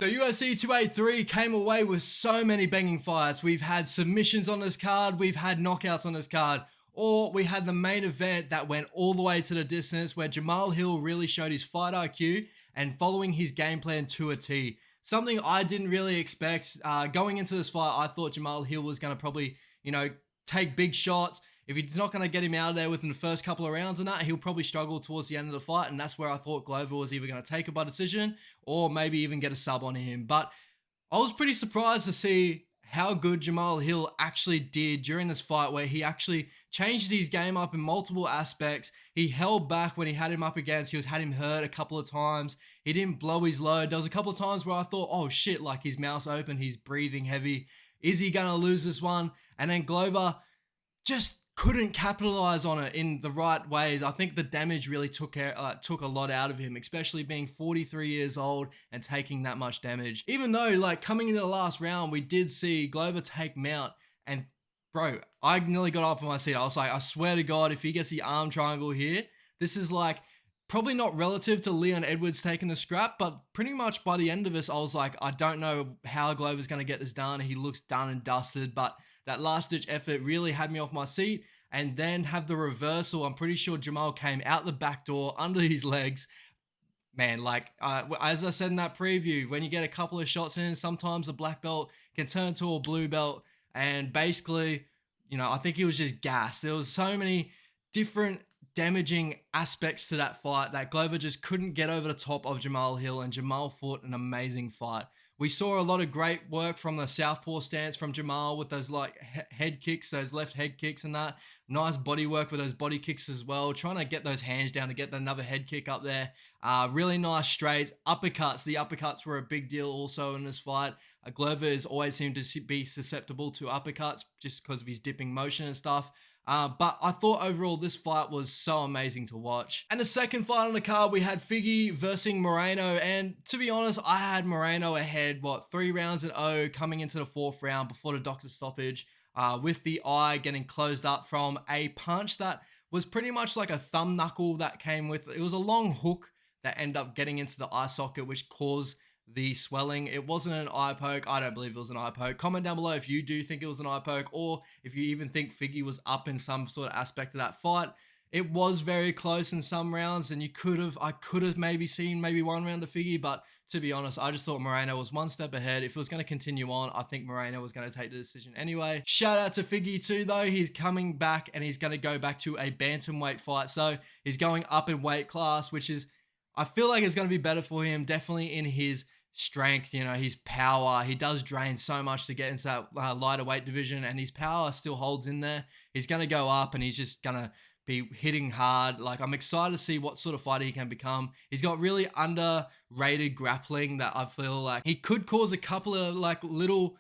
So UFC 283 came away with so many banging fights. We've had submissions on this card, we've had knockouts on this card, or we had the main event that went all the way to the distance where Jamahal Hill really showed his fight IQ and following his game plan to a T. Something I didn't really expect. Going into this fight, I thought Jamahal Hill was going to probably, take big shots. If he's not going to get him out of there within the first couple of rounds and that, he'll probably struggle towards the end of the fight. And that's where I thought Glover was either going to take it by decision or maybe even get a sub on him. But I was pretty surprised to see how good Jamahal Hill actually did during this fight, where he actually changed his game up in multiple aspects. He held back when he had him up against. Had him hurt a couple of times. He didn't blow his load. There was a couple of times where I thought, oh shit, like his mouth's open, he's breathing heavy. Is he going to lose this one? And then Glover just couldn't capitalize on it in the right ways. I think the damage really took a lot out of him, especially being 43 years old and taking that much damage. Even though, like, coming into the last round, we did see Glover take mount, and bro, I nearly got up on my seat. I was like, I swear to God, if he gets the arm triangle here, this is like probably not relative to Leon Edwards taking the scrap, but pretty much by the end of this, I was like, I don't know how Glover's going to get this done. He looks done and dusted, but that last ditch effort really had me off my seat. And then have the reversal. I'm pretty sure Jamahal came out the back door under his legs. Man, like, as I said in that preview, when you get a couple of shots in, sometimes a black belt can turn to a blue belt. And basically, I think he was just gassed. There was so many different damaging aspects to that fight that Glover just couldn't get over the top of Jamahal Hill, and Jamahal fought an amazing fight. We saw a lot of great work from the southpaw stance from Jamahal with those like head kicks, those left head kicks and that. Nice body work with those body kicks as well. Trying to get those hands down to get another head kick up there. Really nice straights. Uppercuts. The uppercuts were a big deal also in this fight. Glover has always seemed to be susceptible to uppercuts just because of his dipping motion and stuff. But I thought overall this fight was so amazing to watch. And the second fight on the card, we had Figgy versus Moreno. And to be honest, I had Moreno ahead, 3 rounds in 0 coming into the 4th round before the doctor stoppage, with the eye getting closed up from a punch that was pretty much like a thumb knuckle that came with, it was a long hook that ended up getting into the eye socket, which caused the swelling. It wasn't an eye poke. I don't believe it was an eye poke. Comment down below if you do think it was an eye poke, or if you even think Figgy was up in some sort of aspect of that fight. It was very close in some rounds, and I could have maybe seen one round of Figgy, but to be honest, I just thought Moreno was one step ahead. If it was going to continue on, I think Moreno was going to take the decision anyway. Shout out to Figgy too, though. He's coming back, and he's going to go back to a bantamweight fight. So he's going up in weight class, which is, I feel like it's going to be better for him, definitely in his strength, his power. He does drain so much to get into that lighter weight division, and his power still holds in there. He's going to go up, and he's just going to be hitting hard. Like, I'm excited to see what sort of fighter he can become. He's got really underrated grappling that I feel like he could cause a couple of like little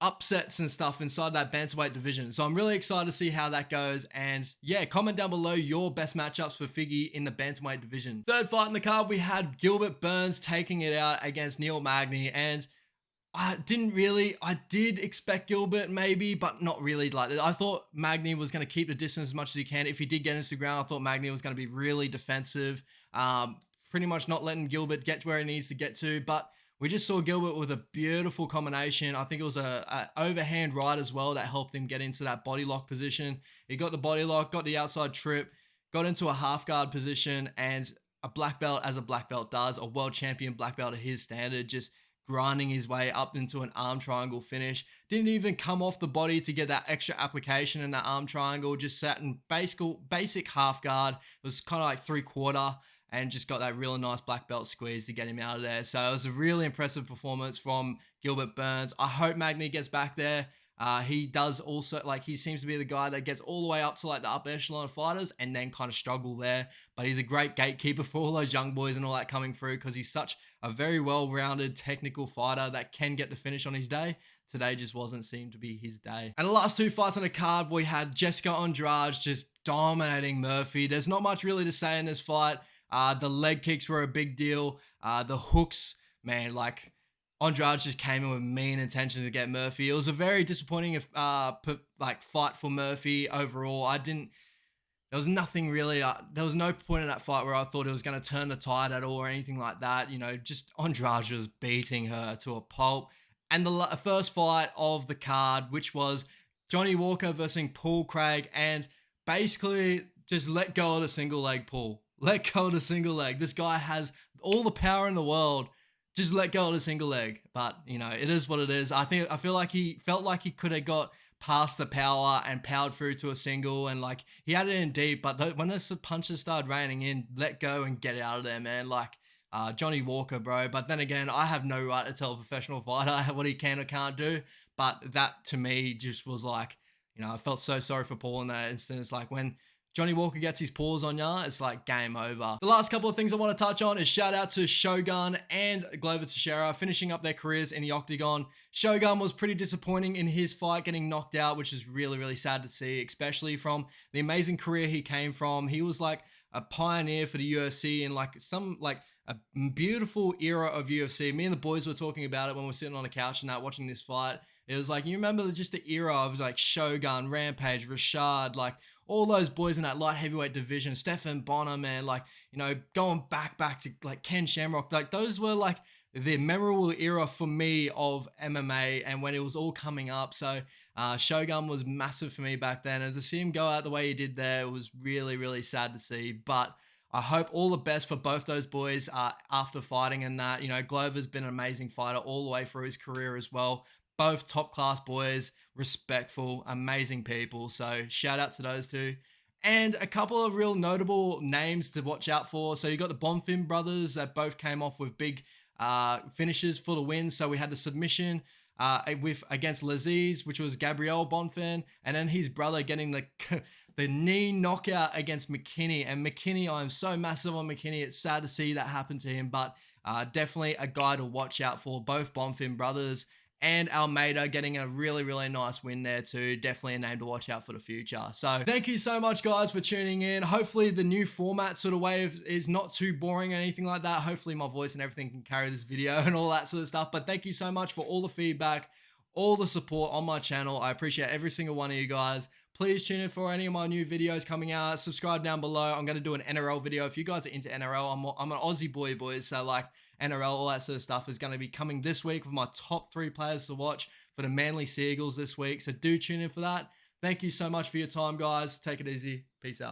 upsets and stuff inside that bantamweight division. So I'm really excited to see how that goes. And yeah, comment down below your best matchups for Figgy in the bantamweight division. Third fight in the card, we had Gilbert Burns taking it out against Neil Magny. And I did expect Gilbert maybe, but not really. Like, I thought Magny was going to keep the distance as much as he can. If he did get into the ground, I thought Magny was going to be really defensive. Pretty much not letting Gilbert get to where he needs to get to. But we just saw Gilbert with a beautiful combination. I think it was a overhand right as well that helped him get into that body lock position. He got the body lock, got the outside trip, got into a half guard position, and a black belt, as a black belt does, a world champion black belt at his standard, just grinding his way up into an arm triangle finish. Didn't even come off the body to get that extra application in that arm triangle. Just sat in basic half guard. It was kind of like 3/4. And just got that really nice black belt squeeze to get him out of there. So it was a really impressive performance from Gilbert Burns. I hope Magny gets back there. He does also, like, he seems to be the guy that gets all the way up to like the upper echelon of fighters and then kind of struggle there. But he's a great gatekeeper for all those young boys and all that coming through, because he's such a very well-rounded technical fighter that can get the finish on his day. Today just wasn't seemed to be his day. And the last 2 fights on the card, we had Jessica Andrade just dominating Murphy. There's not much really to say in this fight. The leg kicks were a big deal. The hooks, man, like, Andrade just came in with mean intentions to get Murphy. It was a very disappointing fight for Murphy overall. there was nothing really, there was no point in that fight where I thought it was going to turn the tide at all or anything like that. You know, just Andrade was beating her to a pulp. And the first fight of the card, which was Johnny Walker versus Paul Craig, and basically just let go of the single leg pull. Let go of the single leg. This guy has all the power in the world. Just let go of the single leg. But, you know, it is what it is. I feel like he felt like he could have got past the power and powered through to a single, and like he had it in deep, but when the punches started raining in, let go and get out of there, man. Like Johnny Walker, bro. But then again, I have no right to tell a professional fighter what he can or can't do. But that to me just was like, you know, I felt so sorry for Paul in that instance. Like when Johnny Walker gets his paws on ya, it's like game over. The last couple of things I want to touch on is shout out to Shogun and Glover Teixeira finishing up their careers in the octagon. Shogun was pretty disappointing in his fight, getting knocked out, which is really, really sad to see, especially from the amazing career he came from. He was like a pioneer for the UFC in like a beautiful era of UFC. Me and the boys were talking about it when we were sitting on a couch and that watching this fight. It was like, you remember just the era of like Shogun, Rampage, Rashad, like all those boys in that light heavyweight division, Stephan Bonner, man, like, you know, going back to like Ken Shamrock, like those were like the memorable era for me of MMA and when it was all coming up. So Shogun was massive for me back then, and to see him go out the way he did there was really, really sad to see. But I hope all the best for both those boys after fighting, and that, you know, Glover's been an amazing fighter all the way through his career as well. Both top class boys, respectful, amazing people. So shout out to those two. And a couple of real notable names to watch out for. So you got the Bonfim brothers that both came off with big finishes for the win. So we had the submission against Laziz, which was Gabriel Bonfim, and then his brother getting the knee knockout against McKinney. And McKinney, I'm so massive on McKinney. It's sad to see that happen to him, but definitely a guy to watch out for. Both Bonfim brothers. And Almeida getting a really, really nice win there too. Definitely a name to watch out for the future. So thank you so much, guys, for tuning in. Hopefully the new format sort of way is not too boring or anything like that. Hopefully my voice and everything can carry this video and all that sort of stuff. But thank you so much for all the feedback, all the support on my channel. I appreciate every single one of you guys. Please tune in for any of my new videos coming out. Subscribe down below. I'm going to do an NRL video. If you guys are into NRL, I'm an Aussie boy, boys. So like NRL, all that sort of stuff is going to be coming this week with my top 3 players to watch for the Manly Seagulls this week. So do tune in for that. Thank you so much for your time, guys. Take it easy. Peace out.